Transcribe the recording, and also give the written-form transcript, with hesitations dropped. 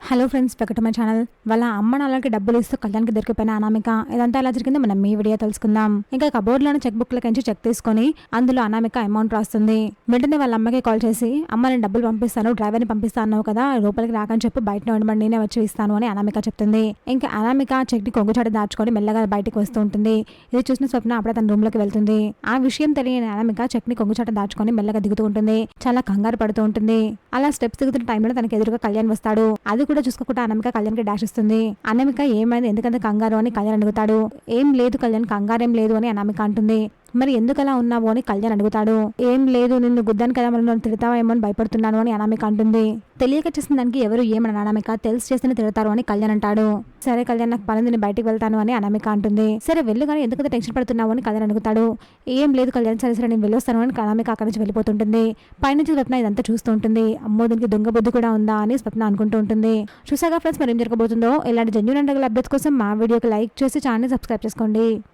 Hello friends, welcome to my channel. వాళ్ళ అమ్మ నాన్నలకి డబ్బులు ఇస్తూ కళ్యాణ్కి దొరికిపోయిన అనామిక. ఇదంతా ఎలా జరిగిందో మనం ఈ వీడియో తెలుసుకుందాం. ఇంకా కబోర్డ్లోని చెక్ బుక్ నుంచి చెక్ తీసుకొని అందులో అనామిక అమౌంట్ రాస్తుంది. వెంటనే వాళ్ళ అమ్మకి కాల్ చేసి, అమ్మ నేను డబ్బులు పంపిస్తాను, డ్రైవర్ని పంపిస్తాను కదా, లోపలికి రాకని చెప్పి బయట ఉండమని నేనే వచ్చి ఇస్తాను అని అనామిక చెప్తుంది. ఇంకా అనామిక చెక్ని కొంగుచాట దాచుకొని మెల్లగా బయటకు వస్తూ ఉంటుంది. ఇది చూసిన స్వప్న అప్పుడే తన రూమ్ లోకి వెళ్తుంది. ఆ విషయం తెలియని అనామిక చెక్ని కొంగుచాట దాచుకొని మెల్లగా దిగుతూ ఉంటుంది. చాలా కంగారు పడుతూ ఉంటుంది. అలా స్టెప్స్ దిగుతున్న టైంలో తనకి ఎదురుగా కళ్యాణ్ వస్తాడు. అది కూడా చూసుకోకుండా అనామిక కళ్యాణ్కి డాష్ ఇస్తుంది. అనామిక ఏమైంది, ఎందుకంత కంగారు అని కళ్యాణ్ అడుగుతాడు. ఏం లేదు కళ్యాణ్, కంగారేం లేదు అని అనామిక అంటుంది. మరి ఎందుకలా ఉన్నావు అని కళ్యాణ్ అడుగుతాడు. ఏం లేదు, నిన్ను గుద్దాను కదా, మరి నన్ను తిడతావేమో అని భయపడుతున్నాను అని అనామిక అంటుంది. తెలియక చేసిన దానికి ఎవరు ఏమని అనామిక, తెలిసి చేస్తేనే తిడతారు అని కళ్యాణ్ అంటాడు. సరే కళ్యాణ్, నాకు పని నేను బయటికి వెళ్తాను అని అనామిక అంటుంది. సరే వెళ్ళు, కానీ ఎందుకంత టెన్షన్ పడుతున్నావు అని కళ్యాణ్ అడుగుతాడు. ఏం లేదు కళ్యాణ్, సరే సరే నేను వెళ్ళొస్తాను అని అనామిక అక్కడి నుంచి వెళ్ళిపోతుంటుంది. పైనుంచి స్వప్న ఇదంతా చూస్తూ ఉంటుంది. అమ్మో, దీనికి దొంగ బుద్ధి కూడా ఉందా అని స్వప్న అనుకుంటూ ఉంటుంది. చూసాగా ఫ్రెండ్స్, మరి ఏం జరగబోతుందో. ఇలాంటి జెన్యూన్ అండ్ అప్డేట్స్ కోసం మా వీడియోకి లైక్ చేసి ఛానల్ సబ్స్క్రైబ్ చేసుకోండి.